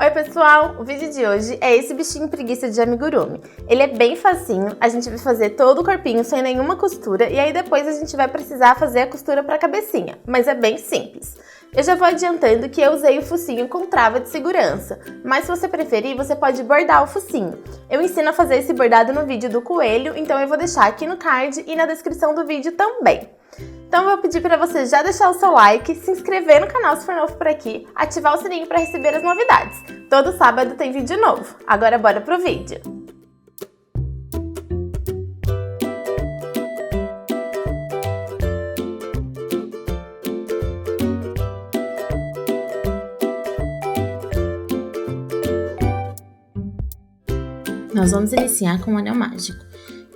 Oi pessoal, o vídeo de hoje é esse bichinho preguiça de amigurumi. Ele é bem facinho, a gente vai fazer todo o corpinho sem nenhuma costura e aí depois a gente vai precisar fazer a costura para a cabecinha, mas é bem simples. Eu já vou adiantando que eu usei o focinho com trava de segurança, mas se você preferir, você pode bordar o focinho. Eu ensino a fazer esse bordado no vídeo do coelho, então eu vou deixar aqui no card e na descrição do vídeo também. Então eu vou pedir para você já deixar o seu like, se inscrever no canal se for novo por aqui, ativar o sininho para receber as novidades. Todo sábado tem vídeo novo. Agora bora pro vídeo! Nós vamos iniciar com o anel mágico.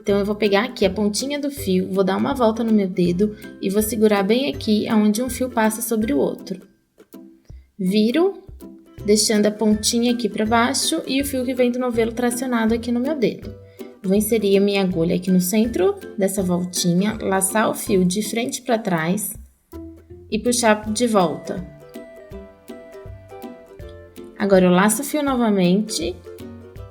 Então, eu vou pegar aqui a pontinha do fio, vou dar uma volta no meu dedo e vou segurar bem aqui onde um fio passa sobre o outro. Viro, deixando a pontinha aqui para baixo e o fio que vem do novelo tracionado aqui no meu dedo. Vou inserir a minha agulha aqui no centro dessa voltinha, laçar o fio de frente para trás e puxar de volta. Agora, eu laço o fio novamente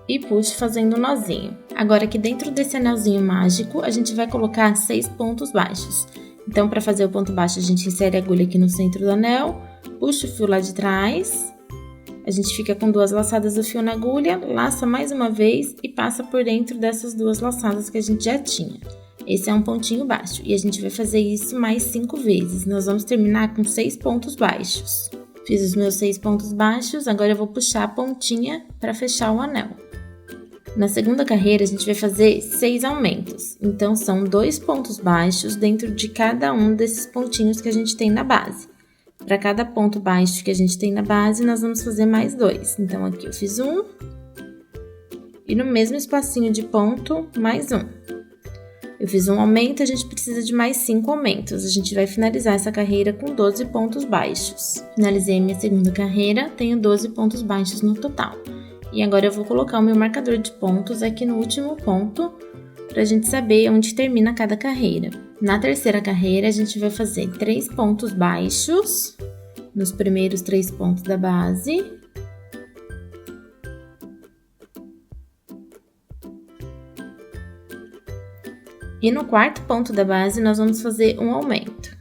e puxo fazendo um nozinho. Agora aqui dentro desse anelzinho mágico, a gente vai colocar 6 pontos baixos. Então, para fazer o ponto baixo, a gente insere a agulha aqui no centro do anel, puxa o fio lá de trás, a gente fica com 2 laçadas do fio na agulha, laça mais uma vez e passa por dentro dessas 2 laçadas que a gente já tinha. Esse é um pontinho baixo e a gente vai fazer isso mais 5 vezes. Nós vamos terminar com 6 pontos baixos. Fiz os meus 6 pontos baixos, agora eu vou puxar a pontinha para fechar o anel. Na segunda carreira, a gente vai fazer 6 aumentos. Então, são 2 pontos baixos dentro de cada um desses pontinhos que a gente tem na base. Para cada ponto baixo que a gente tem na base, nós vamos fazer mais 2. Então, aqui eu fiz 1. E no mesmo espacinho de ponto, mais 1. Eu fiz um aumento, a gente precisa de mais 5 aumentos. A gente vai finalizar essa carreira com 12 pontos baixos. Finalizei a minha segunda carreira, tenho 12 pontos baixos no total. E agora eu vou colocar o meu marcador de pontos aqui no último ponto, para a gente saber onde termina cada carreira. Na terceira carreira, a gente vai fazer 3 pontos baixos, nos primeiros 3 pontos da base. E no quarto ponto da base, nós vamos fazer um aumento.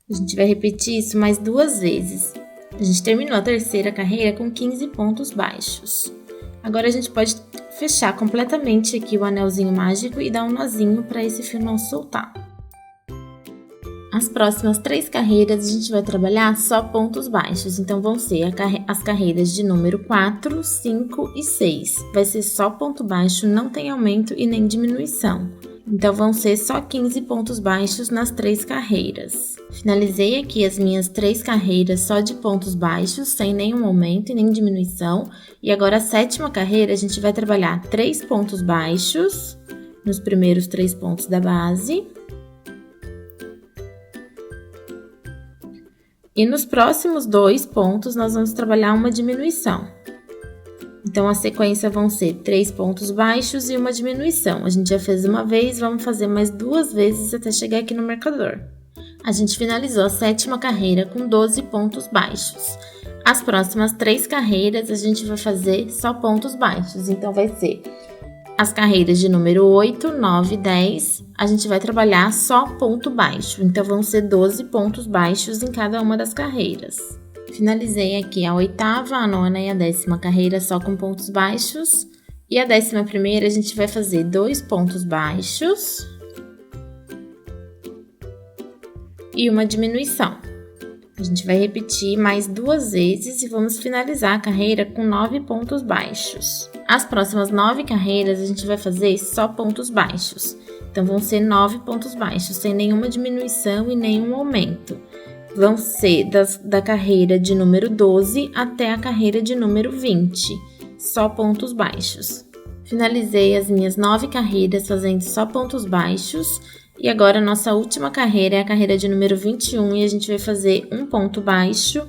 A gente vai repetir isso mais 2 vezes. A gente terminou a terceira carreira com 15 pontos baixos. Agora a gente pode fechar completamente aqui o anelzinho mágico e dar um nozinho para esse fio não soltar. As próximas 3 carreiras a gente vai trabalhar só pontos baixos, então vão ser as carreiras de número 4, 5 e 6. Vai ser só ponto baixo, não tem aumento e nem diminuição. Então, vão ser só 15 pontos baixos nas 3 carreiras. Finalizei aqui as minhas 3 carreiras só de pontos baixos, sem nenhum aumento e nem diminuição. E agora, a 7ª carreira, a gente vai trabalhar 3 pontos baixos nos primeiros 3 pontos da base. E nos próximos 2 pontos, nós vamos trabalhar uma diminuição. Então, a sequência vão ser 3 pontos baixos e uma diminuição. A gente já fez uma vez, vamos fazer mais 2 vezes até chegar aqui no marcador. A gente finalizou a 7ª carreira com 12 pontos baixos. As próximas 3 carreiras, a gente vai fazer só pontos baixos. Então, vai ser as carreiras de número 8, 9 e 10. A gente vai trabalhar só ponto baixo. Então, vão ser 12 pontos baixos em cada uma das carreiras. Finalizei aqui a 8ª, a 9ª e a 10ª carreira só com pontos baixos. E a 11ª a gente vai fazer 2 pontos baixos e uma diminuição. A gente vai repetir mais 2 vezes e vamos finalizar a carreira com 9 pontos baixos. As próximas 9 carreiras a gente vai fazer só pontos baixos. Então, vão ser 9 pontos baixos, sem nenhuma diminuição e nenhum aumento. Vão ser da carreira de número 12 até a carreira de número 20, só pontos baixos. Finalizei as minhas 9 carreiras fazendo só pontos baixos e agora a nossa última carreira é a carreira de número 21 e a gente vai fazer um ponto baixo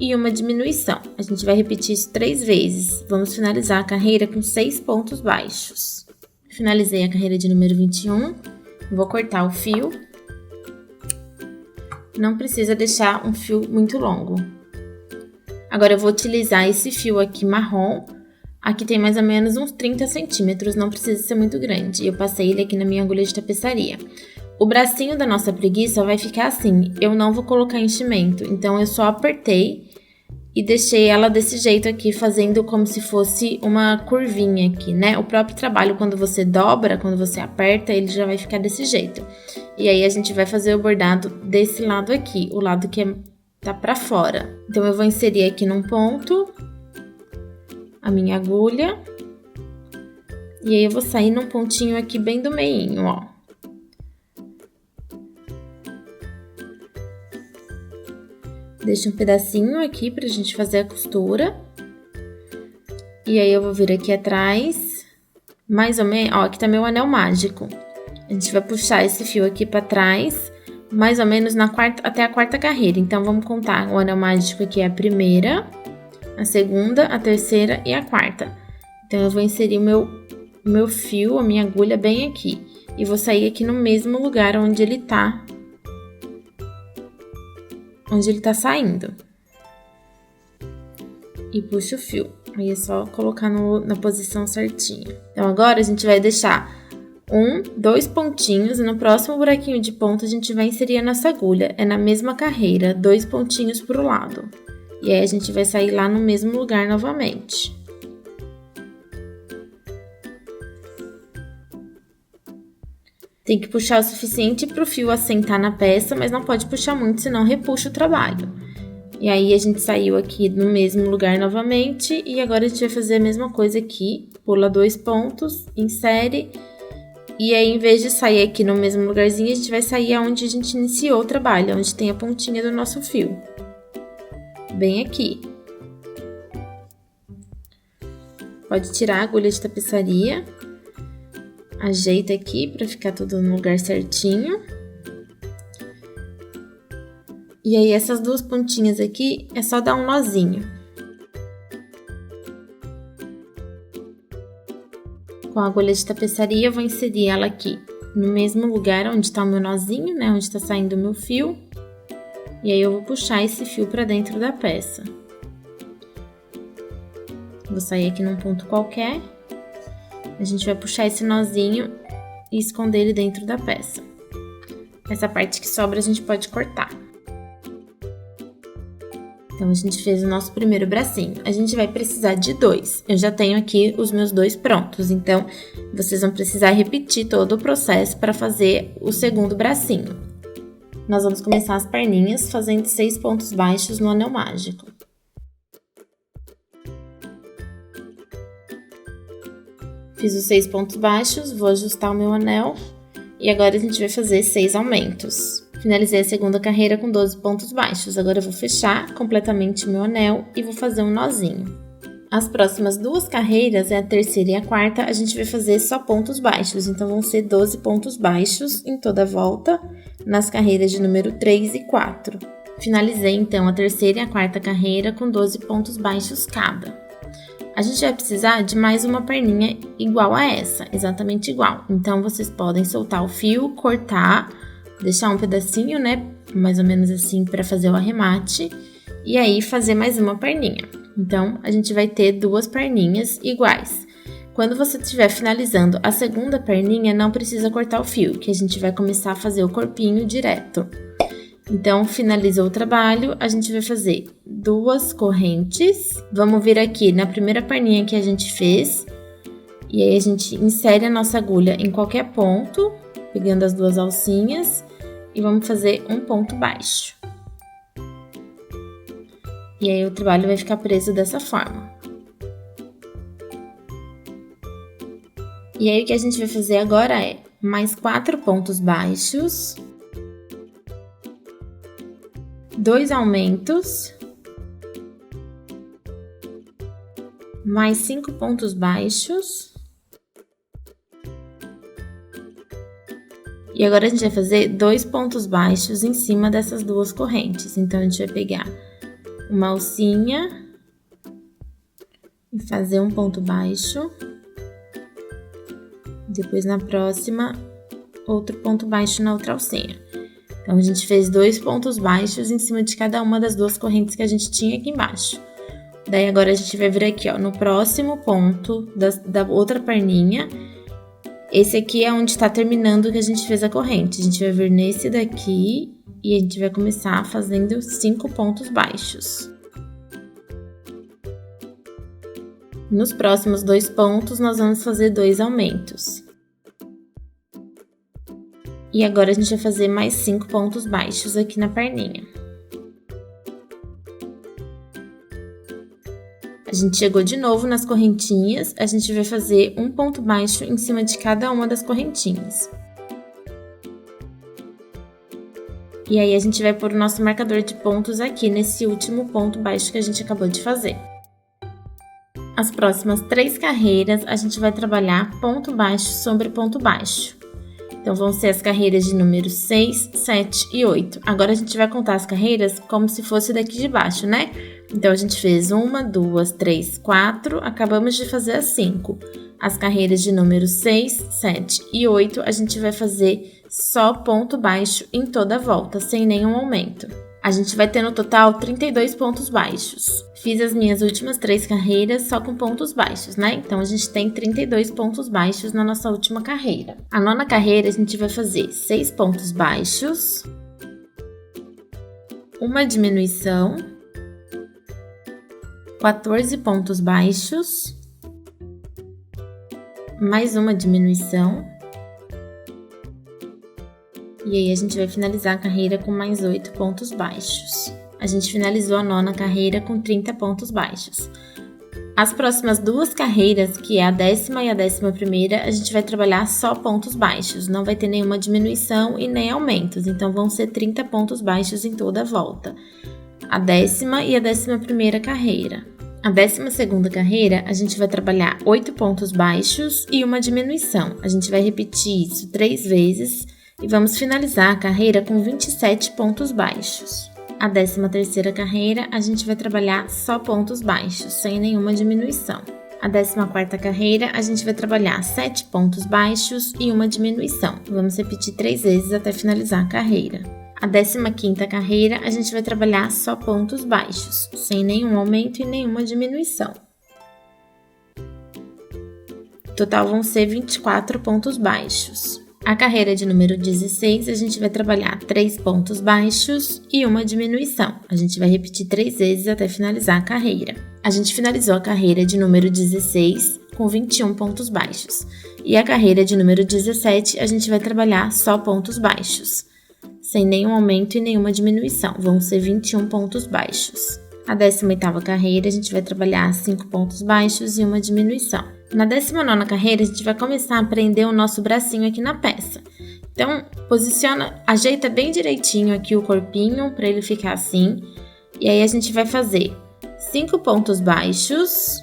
e uma diminuição. A gente vai repetir isso 3 vezes. Vamos finalizar a carreira com 6 pontos baixos. Finalizei a carreira de número 21, vou cortar o fio. Não precisa deixar um fio muito longo. Agora eu vou utilizar esse fio aqui marrom. Aqui tem mais ou menos uns 30 centímetros, não precisa ser muito grande. Eu passei ele aqui na minha agulha de tapeçaria. O bracinho da nossa preguiça vai ficar assim. Eu não vou colocar enchimento, então eu só apertei e deixei ela desse jeito aqui, fazendo como se fosse uma curvinha aqui, né? O próprio trabalho, quando você dobra, quando você aperta, ele já vai ficar desse jeito. E aí a gente vai fazer o bordado desse lado aqui, o lado que tá pra fora. Então eu vou inserir aqui num ponto a minha agulha. E aí eu vou sair num pontinho aqui bem do meinho, ó. Deixa um pedacinho aqui pra gente fazer a costura. E aí eu vou vir aqui atrás, mais ou menos, ó, aqui tá meu anel mágico. A gente vai puxar esse fio aqui pra trás, mais ou menos até a quarta carreira. Então, vamos contar, o anel mágico aqui é a primeira, a segunda, a terceira e a quarta. Então, eu vou inserir o meu fio, a minha agulha bem aqui. E vou sair aqui no mesmo lugar onde ele tá saindo. E puxa o fio. Aí é só colocar na posição certinha. Então, agora a gente vai deixar 2 pontinhos e no próximo buraquinho de ponta a gente vai inserir a nossa agulha. É na mesma carreira, 2 pontinhos pro lado. E aí a gente vai sair lá no mesmo lugar novamente. Tem que puxar o suficiente para o fio assentar na peça, mas não pode puxar muito, senão repuxa o trabalho. E aí, a gente saiu aqui no mesmo lugar novamente, e agora a gente vai fazer a mesma coisa aqui. Pula 2 pontos, insere, e aí, em vez de sair aqui no mesmo lugarzinho, a gente vai sair aonde a gente iniciou o trabalho, onde tem a pontinha do nosso fio. Bem aqui. Pode tirar a agulha de tapeçaria. Ajeita aqui para ficar tudo no lugar certinho. E aí, essas 2 pontinhas aqui, é só dar um nozinho. Com a agulha de tapeçaria, eu vou inserir ela aqui no mesmo lugar onde tá o meu nozinho, né? Onde tá saindo o meu fio. E aí, eu vou puxar esse fio para dentro da peça. Vou sair aqui num ponto qualquer. A gente vai puxar esse nozinho e esconder ele dentro da peça. Essa parte que sobra a gente pode cortar. Então, a gente fez o nosso primeiro bracinho. A gente vai precisar de 2. Eu já tenho aqui os meus 2 prontos. Então, vocês vão precisar repetir todo o processo para fazer o segundo bracinho. Nós vamos começar as perninhas fazendo 6 pontos baixos no anel mágico. Fiz os 6 pontos baixos, vou ajustar o meu anel. E agora a gente vai fazer 6 aumentos. Finalizei a segunda carreira com 12 pontos baixos. Agora eu vou fechar completamente o meu anel e vou fazer um nozinho. As próximas 2 carreiras, a terceira e a quarta, a gente vai fazer só pontos baixos. Então, vão ser 12 pontos baixos em toda a volta, nas carreiras de número 3 e 4. Finalizei, então, a terceira e a quarta carreira com 12 pontos baixos cada. A gente vai precisar de mais uma perninha igual a essa, exatamente igual. Então, vocês podem soltar o fio, cortar, deixar um pedacinho, né, mais ou menos assim, para fazer o arremate. E aí, fazer mais uma perninha. Então, a gente vai ter 2 perninhas iguais. Quando você estiver finalizando a segunda perninha, não precisa cortar o fio, que a gente vai começar a fazer o corpinho direto. Então, finalizou o trabalho, a gente vai fazer 2 correntes. Vamos vir aqui na primeira perninha que a gente fez. E aí, a gente insere a nossa agulha em qualquer ponto, pegando as 2 alcinhas. E vamos fazer um ponto baixo. E aí, o trabalho vai ficar preso dessa forma. E aí, o que a gente vai fazer agora é mais 4 pontos baixos. 2 aumentos, mais 5 pontos baixos. E agora a gente vai fazer 2 pontos baixos em cima dessas 2 correntes. Então, a gente vai pegar uma alcinha e fazer um ponto baixo. Depois, na próxima, outro ponto baixo na outra alcinha. Então, a gente fez 2 pontos baixos em cima de cada uma das 2 correntes que a gente tinha aqui embaixo. Daí, agora a gente vai vir aqui, ó, no próximo ponto da outra perninha. Esse aqui é onde tá terminando que a gente fez a corrente. A gente vai vir nesse daqui e a gente vai começar fazendo 5 pontos baixos. Nos próximos 2 pontos, nós vamos fazer 2 aumentos. E agora a gente vai fazer mais 5 pontos baixos aqui na perninha. A gente chegou de novo nas correntinhas, a gente vai fazer um ponto baixo em cima de cada uma das correntinhas. E aí, a gente vai pôr o nosso marcador de pontos aqui nesse último ponto baixo que a gente acabou de fazer. As próximas 3 carreiras, a gente vai trabalhar ponto baixo sobre ponto baixo. Então, vão ser as carreiras de número 6, 7 e 8. Agora, a gente vai contar as carreiras como se fosse daqui de baixo, né? Então, a gente fez 1, 2, 3, 4, acabamos de fazer as 5. As carreiras de número 6, 7 e 8, a gente vai fazer só ponto baixo em toda a volta, sem nenhum aumento. A gente vai ter no total 32 pontos baixos. Fiz as minhas últimas 3 carreiras só com pontos baixos, né? Então, a gente tem 32 pontos baixos na nossa última carreira. A 9ª carreira, a gente vai fazer 6 pontos baixos, uma diminuição, 14 pontos baixos, mais uma diminuição, e aí a gente vai finalizar a carreira com mais 8 pontos baixos. A gente finalizou a 9ª carreira com 30 pontos baixos. As próximas 2 carreiras, que é a 10ª e a 11ª, a gente vai trabalhar só pontos baixos, não vai ter nenhuma diminuição e nem aumentos, então vão ser 30 pontos baixos em toda a volta. A 10ª e a 11ª carreira. A 12ª carreira, a gente vai trabalhar 8 pontos baixos e uma diminuição. A gente vai repetir isso 3 vezes e vamos finalizar a carreira com 27 pontos baixos. A 13ª carreira, a gente vai trabalhar só pontos baixos, sem nenhuma diminuição. A 14ª carreira, a gente vai trabalhar 7 pontos baixos e uma diminuição. Vamos repetir 3 vezes até finalizar a carreira. A 15ª carreira, a gente vai trabalhar só pontos baixos, sem nenhum aumento e nenhuma diminuição. Total vão ser 24 pontos baixos. A carreira de número 16, a gente vai trabalhar 3 pontos baixos e uma diminuição. A gente vai repetir 3 vezes até finalizar a carreira. A gente finalizou a carreira de número 16 com 21 pontos baixos. E a carreira de número 17, a gente vai trabalhar só pontos baixos, sem nenhum aumento e nenhuma diminuição. Vão ser 21 pontos baixos. A 18ª carreira, a gente vai trabalhar 5 pontos baixos e uma diminuição. Na 19ª carreira, a gente vai começar a prender o nosso bracinho aqui na peça. Então, ajeita bem direitinho aqui o corpinho para ele ficar assim. E aí, a gente vai fazer 5 pontos baixos.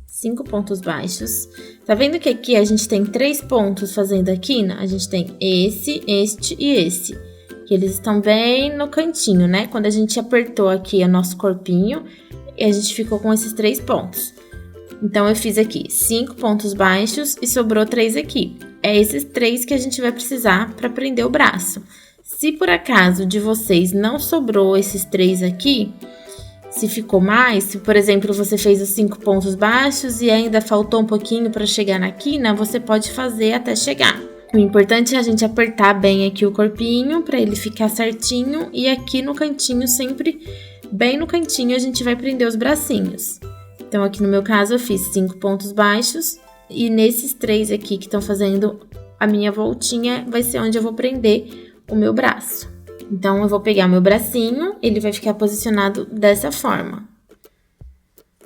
5 pontos baixos. Tá vendo que aqui a gente tem 3 pontos fazendo a quina? A gente tem esse, este e esse. Que eles estão bem no cantinho, né? Quando a gente apertou aqui o nosso corpinho, e a gente ficou com esses 3 pontos. Então, eu fiz aqui 5 pontos baixos e sobrou 3 aqui. É esses 3 que a gente vai precisar para prender o braço. Se por acaso de vocês não sobrou esses 3 aqui, se ficou mais, se por exemplo você fez os 5 pontos baixos e ainda faltou um pouquinho para chegar na quina, você pode fazer até chegar. O importante é a gente apertar bem aqui o corpinho para ele ficar certinho e aqui no cantinho sempre bem no cantinho a gente vai prender os bracinhos. Então, aqui no meu caso, eu fiz 5 pontos baixos e nesses 3 aqui que estão fazendo a minha voltinha, vai ser onde eu vou prender o meu braço. Então, eu vou pegar meu bracinho, ele vai ficar posicionado dessa forma.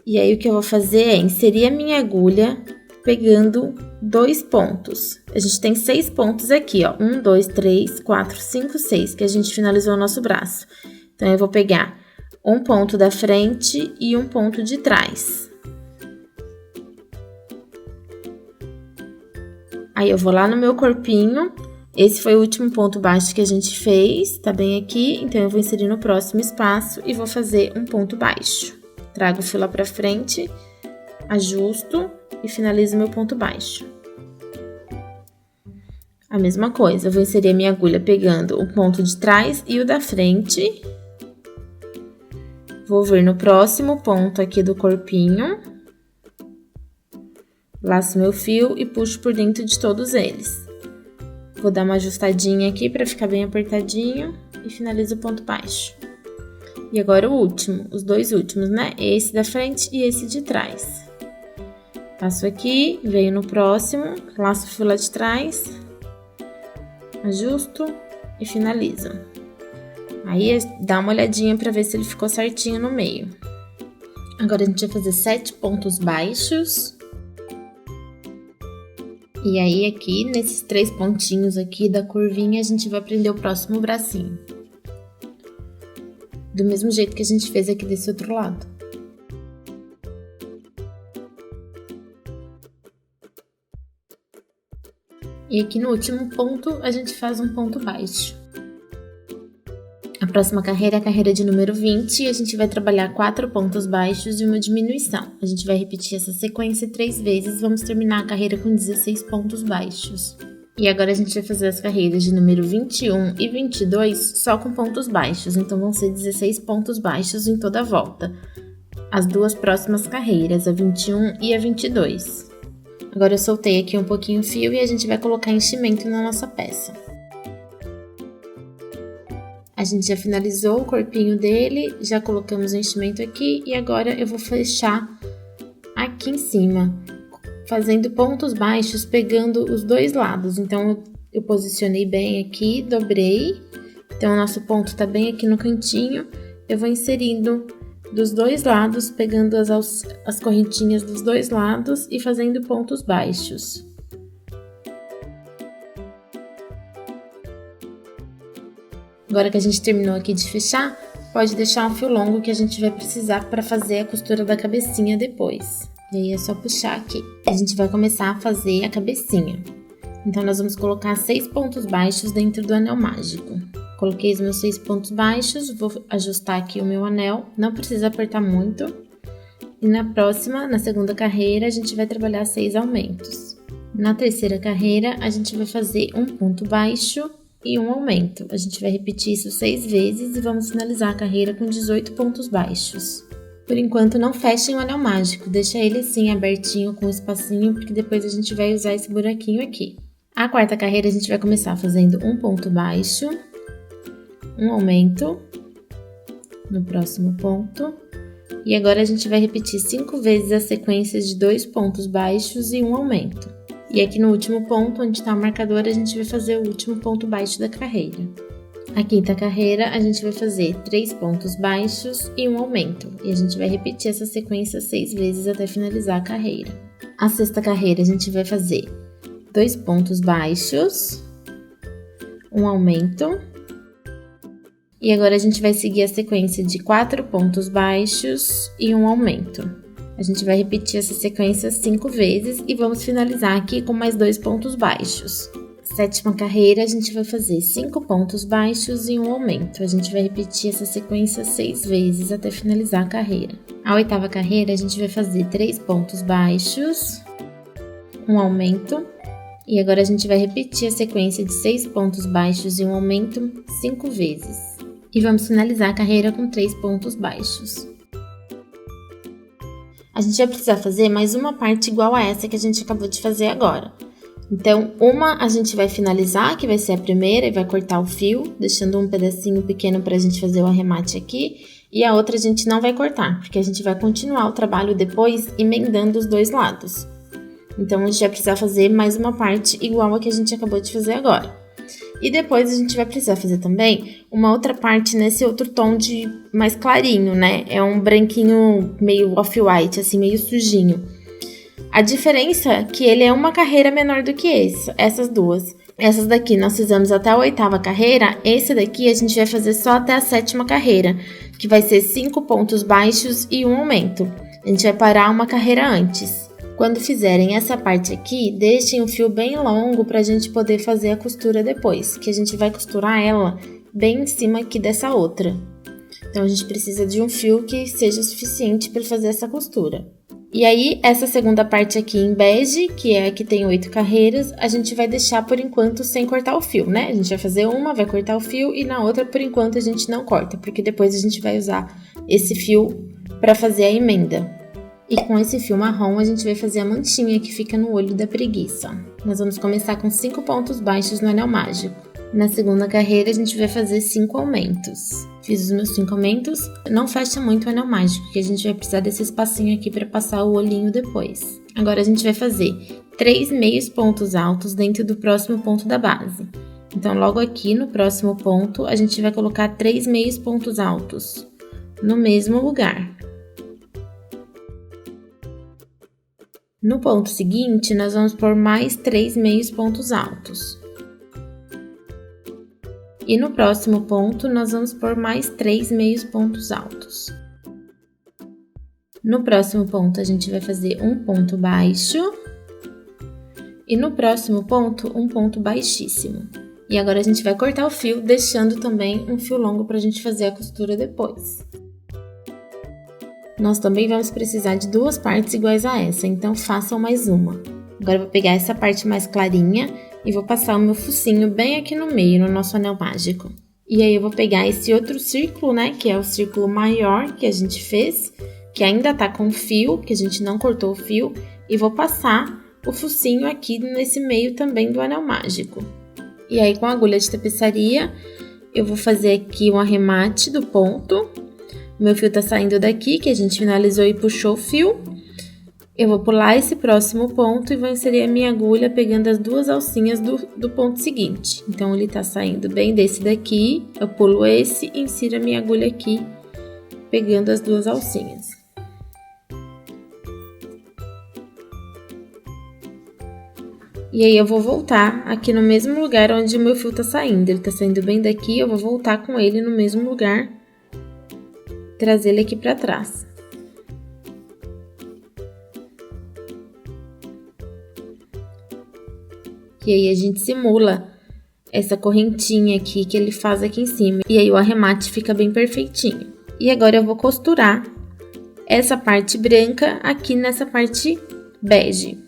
E aí, o que eu vou fazer é inserir a minha agulha pegando 2 pontos. A gente tem 6 pontos aqui, ó. 1, 2, 3, 4, 5, 6, que a gente finalizou o nosso braço. Então, eu vou pegar um ponto da frente e um ponto de trás. Aí, eu vou lá no meu corpinho. Esse foi o último ponto baixo que a gente fez, tá bem aqui. Então, eu vou inserir no próximo espaço e vou fazer um ponto baixo. Trago o fio lá pra frente, ajusto e finalizo meu ponto baixo. A mesma coisa, eu vou inserir a minha agulha pegando o ponto de trás e o da frente. Vou vir no próximo ponto aqui do corpinho. Laço meu fio e puxo por dentro de todos eles. Vou dar uma ajustadinha aqui para ficar bem apertadinho e finalizo o ponto baixo. E agora o último, os dois últimos, né? Esse da frente e esse de trás. Passo aqui, venho no próximo, laço o fio lá de trás, ajusto e finalizo. Aí dá uma olhadinha para ver se ele ficou certinho no meio. Agora a gente vai fazer 7 pontos baixos. E aí aqui, nesses 3 pontinhos aqui da curvinha, a gente vai prender o próximo bracinho. Do mesmo jeito que a gente fez aqui desse outro lado. E aqui no último ponto, a gente faz um ponto baixo. A próxima carreira é a carreira de número 20 e a gente vai trabalhar 4 pontos baixos e uma diminuição. A gente vai repetir essa sequência 3 vezes e vamos terminar a carreira com 16 pontos baixos. E agora a gente vai fazer as carreiras de número 21 e 22 só com pontos baixos, então vão ser 16 pontos baixos em toda a volta. As duas próximas carreiras, a 21 e a 22. Agora eu soltei aqui um pouquinho o fio e a gente vai colocar enchimento na nossa peça. A gente já finalizou o corpinho dele, já colocamos o enchimento aqui e agora eu vou fechar aqui em cima, fazendo pontos baixos, pegando os dois lados. Então, eu posicionei bem aqui, dobrei. Então, o nosso ponto tá bem aqui no cantinho. Eu vou inserindo dos dois lados, pegando as correntinhas dos dois lados e fazendo pontos baixos. Agora que a gente terminou aqui de fechar, pode deixar um fio longo que a gente vai precisar para fazer a costura da cabecinha depois. E aí é só puxar aqui. A gente vai começar a fazer a cabecinha. Então, nós vamos colocar 6 pontos baixos dentro do anel mágico. Coloquei os meus 6 pontos baixos, vou ajustar aqui o meu anel, não precisa apertar muito. E na próxima, na segunda carreira, a gente vai trabalhar 6 aumentos. Na terceira carreira, a gente vai fazer um ponto baixo e um aumento. A gente vai repetir isso 6 vezes e vamos finalizar a carreira com 18 pontos baixos. Por enquanto, não fechem o anel mágico, deixa ele assim abertinho com um espacinho, porque depois a gente vai usar esse buraquinho aqui. A quarta carreira a gente vai começar fazendo um ponto baixo, um aumento no próximo ponto, e agora a gente vai repetir 5 vezes a sequência de 2 pontos baixos e um aumento. E aqui no último ponto, onde está o marcador, a gente vai fazer o último ponto baixo da carreira. A quinta carreira, a gente vai fazer 3 pontos baixos e um aumento. E a gente vai repetir essa sequência 6 vezes até finalizar a carreira. A sexta carreira, a gente vai fazer 2 pontos baixos, um aumento. E agora a gente vai seguir a sequência de 4 pontos baixos e um aumento. A gente vai repetir essa sequência 5 vezes e vamos finalizar aqui com mais 2 pontos baixos. Sétima carreira, a gente vai fazer 5 pontos baixos e um aumento. A gente vai repetir essa sequência 6 vezes até finalizar a carreira. A oitava carreira, a gente vai fazer 3 pontos baixos, um aumento. E agora a gente vai repetir a sequência de 6 pontos baixos e um aumento 5 vezes. E vamos finalizar a carreira com 3 pontos baixos. A gente vai precisar fazer mais uma parte igual a essa que a gente acabou de fazer agora. Então, uma a gente vai finalizar, que vai ser a primeira, e vai cortar o fio, deixando um pedacinho pequeno para a gente fazer o arremate aqui. E a outra a gente não vai cortar, porque a gente vai continuar o trabalho depois, emendando os dois lados. Então, a gente vai precisar fazer mais uma parte igual a que a gente acabou de fazer agora. E depois a gente vai precisar fazer também uma outra parte nesse outro tom de mais clarinho, né? É um branquinho meio off-white, assim, meio sujinho. A diferença é que ele é uma carreira menor do que essas duas. Essas daqui nós fizemos até a oitava carreira, esse daqui a gente vai fazer só até a sétima carreira, que vai ser 5 pontos baixos e um aumento. A gente vai parar uma carreira antes. Quando fizerem essa parte aqui, deixem o fio bem longo para a gente poder fazer a costura depois, que a gente vai costurar ela bem em cima aqui dessa outra. Então, a gente precisa de um fio que seja suficiente para fazer essa costura. E aí, essa segunda parte aqui em bege, que é a que tem 8 carreiras, a gente vai deixar por enquanto sem cortar o fio, né? A gente vai fazer uma, vai cortar o fio e na outra, por enquanto, a gente não corta, porque depois a gente vai usar esse fio para fazer a emenda. E com esse fio marrom, a gente vai fazer a manchinha que fica no olho da preguiça. Nós vamos começar com 5 pontos baixos no anel mágico. Na segunda carreira, a gente vai fazer 5 aumentos. Fiz os meus 5 aumentos. Não fecha muito o anel mágico, porque a gente vai precisar desse espacinho aqui para passar o olhinho depois. Agora, a gente vai fazer 3 meios pontos altos dentro do próximo ponto da base. Então, logo aqui no próximo ponto, a gente vai colocar 3 meios pontos altos no mesmo lugar. No ponto seguinte, nós vamos pôr mais 3 meios pontos altos. E no próximo ponto, nós vamos pôr mais 3 meios pontos altos. No próximo ponto, a gente vai fazer um ponto baixo. E no próximo ponto, um ponto baixíssimo. E agora a gente vai cortar o fio, deixando também um fio longo para a gente fazer a costura depois. Nós também vamos precisar de 2 partes iguais a essa, então façam mais uma. Agora eu vou pegar essa parte mais clarinha e vou passar o meu focinho bem aqui no meio, no nosso anel mágico. E aí eu vou pegar esse outro círculo, né, que é o círculo maior que a gente fez, que ainda tá com fio, que a gente não cortou o fio, e vou passar o focinho aqui nesse meio também do anel mágico. E aí com a agulha de tapeçaria, eu vou fazer aqui um arremate do ponto. O meu fio tá saindo daqui, que a gente finalizou e puxou o fio. Eu vou pular esse próximo ponto e vou inserir a minha agulha pegando as 2 alcinhas do ponto seguinte. Então, ele tá saindo bem desse daqui, eu pulo esse e insiro a minha agulha aqui, pegando as 2 alcinhas. E aí, eu vou voltar aqui no mesmo lugar onde o meu fio tá saindo. Ele tá saindo bem daqui, eu vou voltar com ele no mesmo lugar, trazer ele aqui pra trás. E aí, a gente simula essa correntinha aqui que ele faz aqui em cima. E aí, o arremate fica bem perfeitinho. E agora, eu vou costurar essa parte branca aqui nessa parte bege.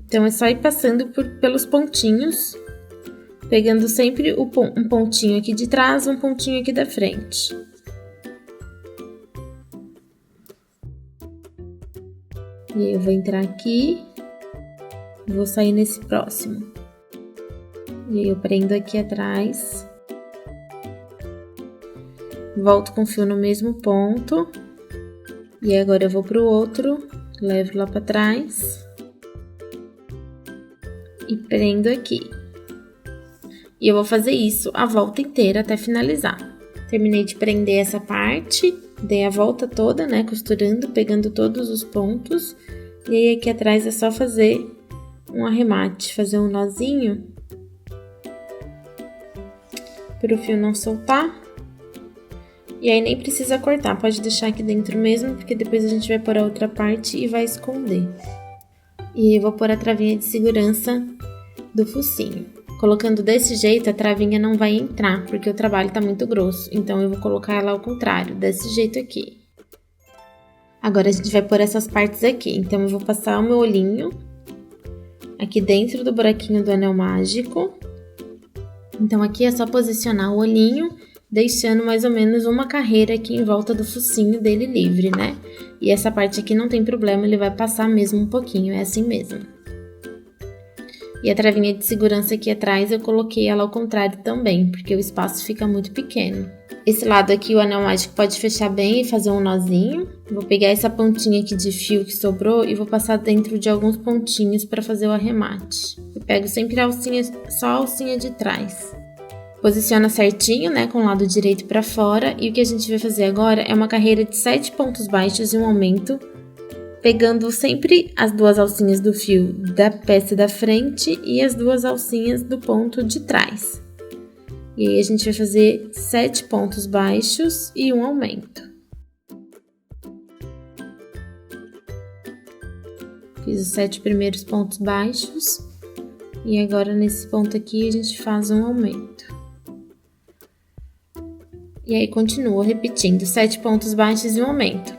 Então, é só ir passando pelos pontinhos, pegando sempre um pontinho aqui de trás, um pontinho aqui da frente. E aí, eu vou entrar aqui. Vou sair nesse próximo. E aí, eu prendo aqui atrás. Volto com o fio no mesmo ponto. E agora eu vou pro outro, levo lá pra trás. E prendo aqui. E eu vou fazer isso a volta inteira até finalizar. Terminei de prender essa parte, dei a volta toda, né, costurando, pegando todos os pontos. E aí, aqui atrás é só fazer um arremate, fazer um nozinho para o fio não soltar. E aí nem precisa cortar, pode deixar aqui dentro mesmo, porque depois a gente vai pôr a outra parte e vai esconder. E eu vou pôr a travinha de segurança do focinho. Colocando desse jeito, a travinha não vai entrar, porque o trabalho tá muito grosso. Então, eu vou colocar ela ao contrário, desse jeito aqui. Agora, a gente vai pôr essas partes aqui. Então, eu vou passar o meu olhinho aqui dentro do buraquinho do anel mágico. Então, aqui é só posicionar o olhinho, deixando mais ou menos uma carreira aqui em volta do focinho dele livre, né? E essa parte aqui não tem problema, ele vai passar mesmo um pouquinho, é assim mesmo. E a travinha de segurança aqui atrás, eu coloquei ela ao contrário também, porque o espaço fica muito pequeno. Esse lado aqui, o anel mágico pode fechar bem e fazer um nozinho. Vou pegar essa pontinha aqui de fio que sobrou e vou passar dentro de alguns pontinhos para fazer o arremate. Eu pego sempre a alcinha, só a alcinha de trás. Posiciona certinho, né, com o lado direito para fora. E o que a gente vai fazer agora é uma carreira de 7 pontos baixos e um aumento, pegando sempre as 2 alcinhas do fio da peça da frente e as 2 alcinhas do ponto de trás. E aí, a gente vai fazer 7 pontos baixos e um aumento. Fiz os 7 primeiros pontos baixos. E agora, nesse ponto aqui, a gente faz um aumento. E aí, continuo repetindo 7 pontos baixos e um aumento.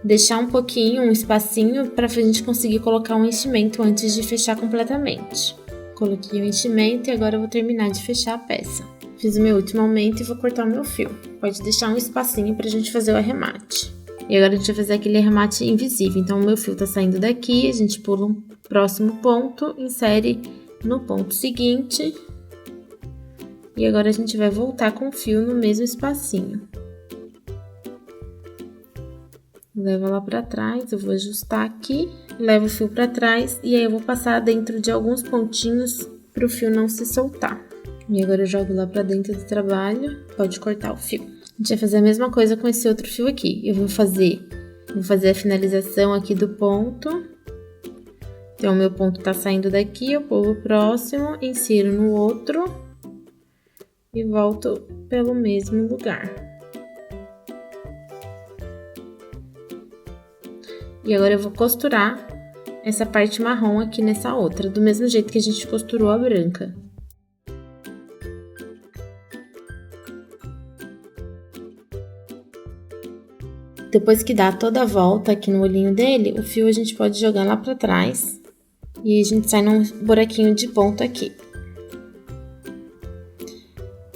deixar um pouquinho, um espacinho, para a gente conseguir colocar um enchimento antes de fechar completamente. Coloquei o enchimento e agora eu vou terminar de fechar a peça. Fiz o meu último aumento e vou cortar o meu fio. Pode deixar um espacinho pra gente fazer o arremate. E agora a gente vai fazer aquele arremate invisível. Então o meu fio tá saindo daqui, a gente pula um próximo ponto, insere no ponto seguinte. E agora a gente vai voltar com o fio no mesmo espacinho. Leva lá pra trás, eu vou ajustar aqui, levo o fio pra trás e aí eu vou passar dentro de alguns pontinhos pro fio não se soltar. E agora eu jogo lá pra dentro do trabalho, pode cortar o fio. A gente vai fazer a mesma coisa com esse outro fio aqui. Eu vou fazer a finalização aqui do ponto. Então, o meu ponto tá saindo daqui, eu pulo o próximo, insiro no outro e volto pelo mesmo lugar. E agora eu vou costurar essa parte marrom aqui nessa outra, do mesmo jeito que a gente costurou a branca. Depois que dá toda a volta aqui no olhinho dele, o fio a gente pode jogar lá pra trás e a gente sai num buraquinho de ponto aqui.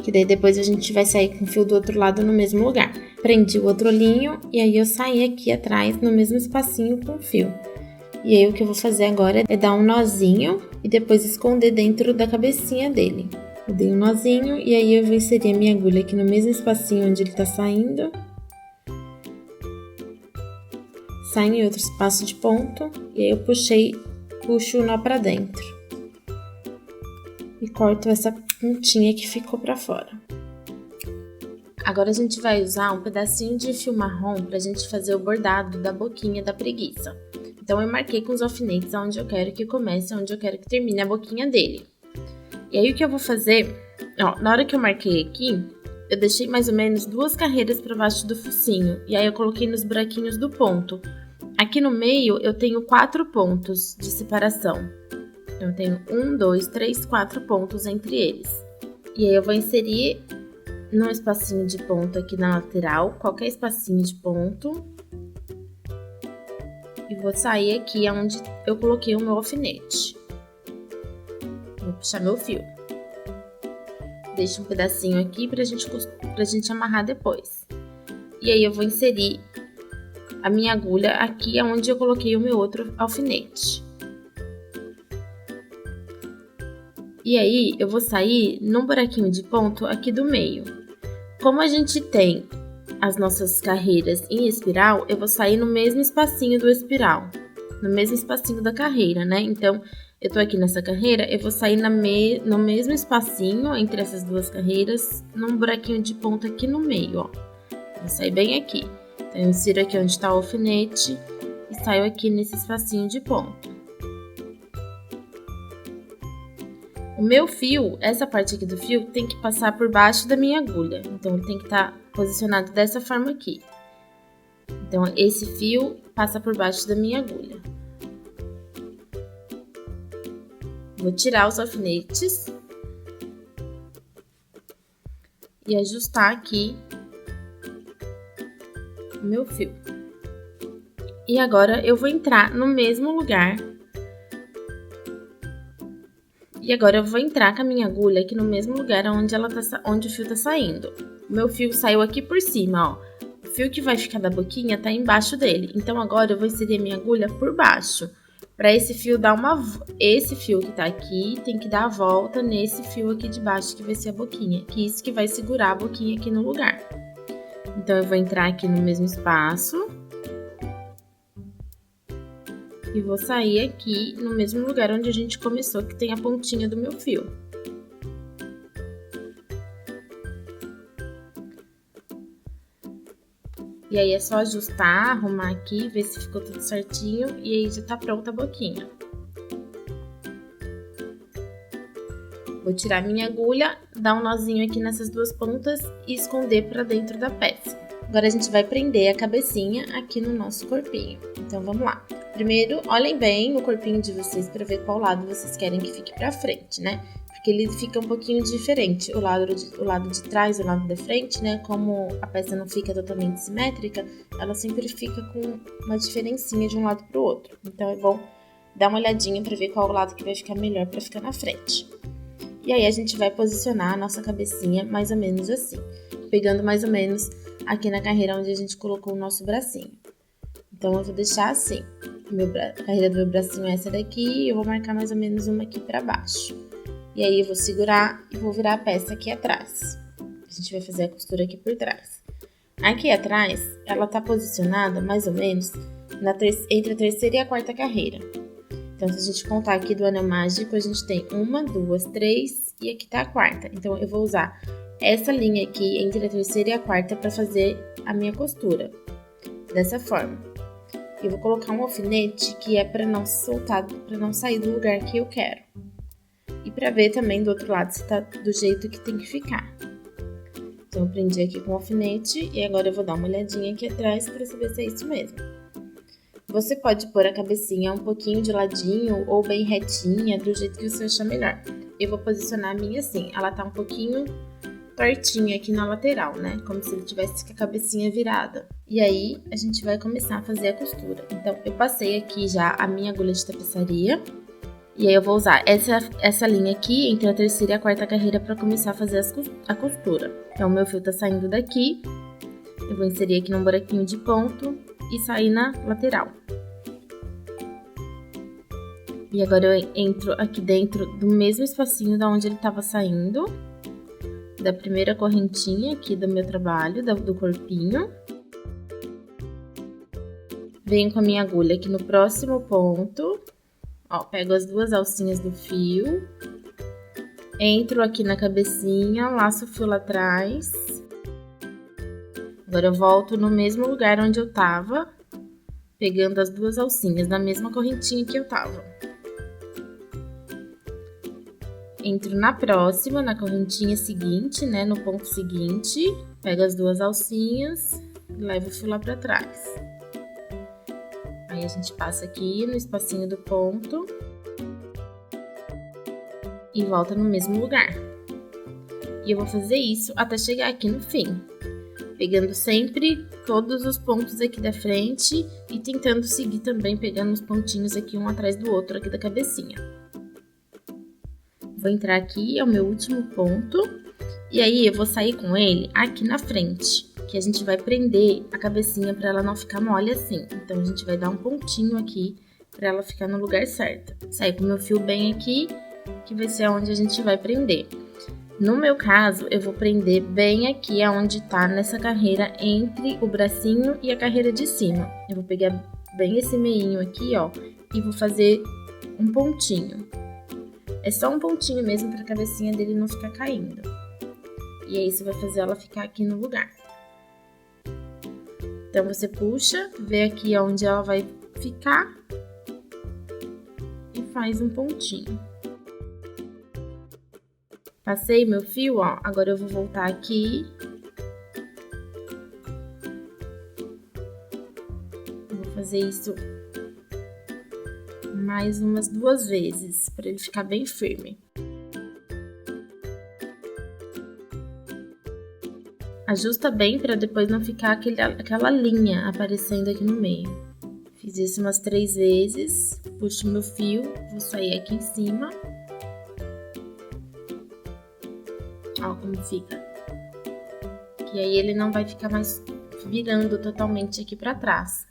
Que daí depois a gente vai sair com o fio do outro lado no mesmo lugar. Prendi o outro olhinho e aí eu saí aqui atrás no mesmo espacinho com o fio. E aí o que eu vou fazer agora é dar um nozinho e depois esconder dentro da cabecinha dele. Eu dei um nozinho e aí eu vou inserir a minha agulha aqui no mesmo espacinho onde ele tá saindo. Sai em outro espaço de ponto e aí eu puxo o nó pra dentro. E corto essa pontinha que ficou pra fora. Agora a gente vai usar um pedacinho de fio marrom pra gente fazer o bordado da boquinha da preguiça. Então eu marquei com os alfinetes onde eu quero que comece, onde eu quero que termine a boquinha dele. E aí o que eu vou fazer, ó, na hora que eu marquei aqui, eu deixei mais ou menos 2 carreiras para baixo do focinho. E aí eu coloquei nos buraquinhos do ponto. Aqui no meio eu tenho 4 pontos de separação. Eu tenho 1, 2, 3, 4 pontos entre eles. E aí eu vou inserir num espacinho de ponto aqui na lateral, qualquer espacinho de ponto. E vou sair aqui onde eu coloquei o meu alfinete. Vou puxar meu fio. Deixo um pedacinho aqui pra gente amarrar depois. E aí eu vou inserir a minha agulha aqui onde eu coloquei o meu outro alfinete. E aí eu vou sair num buraquinho de ponto aqui do meio. Como a gente tem as nossas carreiras em espiral, eu vou sair no mesmo espacinho do espiral, no mesmo espacinho da carreira, né? Então, eu tô aqui nessa carreira, eu vou sair no mesmo espacinho entre essas 2 carreiras, num buraquinho de ponta aqui no meio, ó. Vou sair bem aqui. Então, eu insiro aqui onde tá o alfinete e saio aqui nesse espacinho de ponto. O meu fio, essa parte aqui do fio, tem que passar por baixo da minha agulha. Então, ele tem que estar posicionado dessa forma aqui. Então, esse fio passa por baixo da minha agulha. Vou tirar os alfinetes e ajustar aqui o meu fio. E agora eu vou entrar no mesmo lugar. E agora eu vou entrar com a minha agulha aqui no mesmo lugar onde o fio tá saindo. O meu fio saiu aqui por cima, ó. O fio que vai ficar da boquinha tá embaixo dele. Então agora eu vou inserir a minha agulha por baixo. Pra esse fio dar esse fio que tá aqui tem que dar a volta nesse fio aqui de baixo que vai ser a boquinha. Que isso que vai segurar a boquinha aqui no lugar. Então eu vou entrar aqui no mesmo espaço. E vou sair aqui no mesmo lugar onde a gente começou, que tem a pontinha do meu fio. E aí é só ajustar, arrumar aqui, ver se ficou tudo certinho e aí já tá pronta a boquinha. Vou tirar minha agulha, dar um nozinho aqui nessas 2 pontas e esconder pra dentro da peça. Agora a gente vai prender a cabecinha aqui no nosso corpinho. Então vamos lá. Primeiro, olhem bem o corpinho de vocês para ver qual lado vocês querem que fique pra frente, né? porque ele fica um pouquinho diferente. O lado de trás e o lado da frente, né? Como a peça não fica totalmente simétrica, ela sempre fica com uma diferencinha de um lado pro outro. Então é bom dar uma olhadinha para ver qual o lado que vai ficar melhor para ficar na frente. E aí a gente vai posicionar a nossa cabecinha mais ou menos assim, pegando mais ou menos aqui na carreira onde a gente colocou o nosso bracinho. Então eu vou deixar assim, a carreira do meu bracinho é essa daqui, e eu vou marcar mais ou menos uma aqui para baixo. E aí eu vou segurar e vou virar a peça aqui atrás. A gente vai fazer a costura aqui por trás. Aqui atrás, ela tá posicionada mais ou menos entre a terceira e a quarta carreira. Então, se a gente contar aqui do anel mágico, a gente tem 1, 2, 3 e aqui tá a quarta. Então, eu vou usar essa linha aqui entre a terceira e a quarta para fazer a minha costura. Dessa forma. Eu vou colocar um alfinete que é para não soltar, para não sair do lugar que eu quero. E para ver também do outro lado se tá do jeito que tem que ficar. Então, eu prendi aqui com o alfinete e agora eu vou dar uma olhadinha aqui atrás para saber se é isso mesmo. Você pode pôr a cabecinha um pouquinho de ladinho ou bem retinha, do jeito que você achar melhor. Eu vou posicionar a minha assim, ela tá um pouquinho tortinha aqui na lateral, né? Como se ele tivesse com a cabecinha virada. E aí, a gente vai começar a fazer a costura. Então, eu passei aqui já a minha agulha de tapeçaria. E aí, eu vou usar essa linha aqui entre a terceira e a quarta carreira para começar a fazer a costura. Então, o meu fio tá saindo daqui. Eu vou inserir aqui num buraquinho de ponto e sair na lateral. E agora eu entro aqui dentro do mesmo espacinho da onde ele estava saindo, da primeira correntinha aqui do meu trabalho, do corpinho. Venho com a minha agulha aqui no próximo ponto, ó, pego as duas alcinhas do fio, entro aqui na cabecinha, laço o fio lá atrás. Agora eu volto no mesmo lugar onde eu tava, pegando as duas alcinhas na mesma correntinha que eu tava. Entro na próxima, na correntinha seguinte, né, no ponto seguinte, pego as duas alcinhas e levo o fio lá pra trás. Aí a gente passa aqui no espacinho do ponto e volta no mesmo lugar. E eu vou fazer isso até chegar aqui no fim, pegando sempre todos os pontos aqui da frente e tentando seguir também pegando os pontinhos aqui um atrás do outro aqui da cabecinha. Vou entrar aqui, é o meu último ponto, e aí eu vou sair com ele aqui na frente, que a gente vai prender a cabecinha para ela não ficar mole assim. Então, a gente vai dar um pontinho aqui para ela ficar no lugar certo. Sair com o meu fio bem aqui, que vai ser onde a gente vai prender. No meu caso, eu vou prender bem aqui aonde tá nessa carreira entre o bracinho e a carreira de cima. Eu vou pegar bem esse meinho aqui, ó, e vou fazer um pontinho. É só um pontinho mesmo para a cabecinha dele não ficar caindo. E aí, isso vai fazer ela ficar aqui no lugar. Então, você puxa, vê aqui onde ela vai ficar e faz um pontinho. Passei meu fio, ó, agora eu vou voltar aqui. Vou fazer isso mais umas 2 vezes, para ele ficar bem firme. Ajusta bem para depois não ficar aquela linha aparecendo aqui no meio. Fiz isso umas 3 vezes, puxo meu fio, vou sair aqui em cima. Ó como fica. E aí ele não vai ficar mais virando totalmente aqui para trás.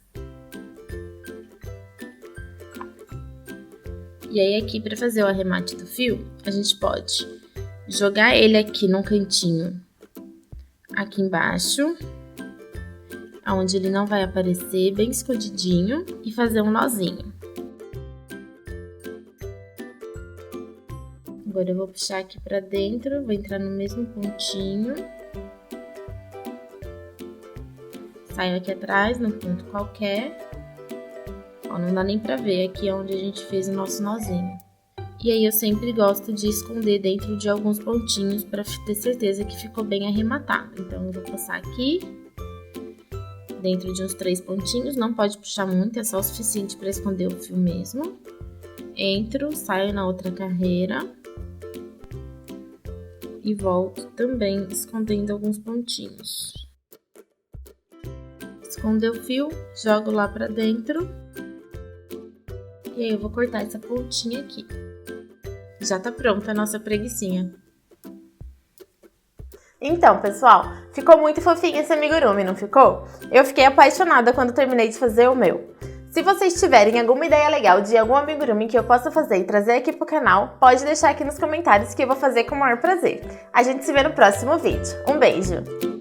E aí aqui, para fazer o arremate do fio, a gente pode jogar ele aqui num cantinho, aqui embaixo, onde ele não vai aparecer, bem escondidinho, e fazer um nozinho. Agora eu vou puxar aqui pra dentro, vou entrar no mesmo pontinho. Saio aqui atrás, num ponto qualquer. Ó, não dá nem pra ver aqui onde a gente fez o nosso nozinho. E aí eu sempre gosto de esconder dentro de alguns pontinhos pra ter certeza que ficou bem arrematado. Então eu vou passar aqui, dentro de uns 3 pontinhos, não pode puxar muito, é só o suficiente pra esconder o fio mesmo. Entro, saio na outra carreira. e volto também escondendo alguns pontinhos. Esconder o fio, jogo lá pra dentro. E aí eu vou cortar essa pontinha aqui. Já tá pronta a nossa preguicinha. Então, pessoal, ficou muito fofinho esse amigurumi, não ficou? Eu fiquei apaixonada quando terminei de fazer o meu. Se vocês tiverem alguma ideia legal de algum amigurumi que eu possa fazer e trazer aqui pro canal, pode deixar aqui nos comentários que eu vou fazer com o maior prazer. A gente se vê no próximo vídeo. Um beijo!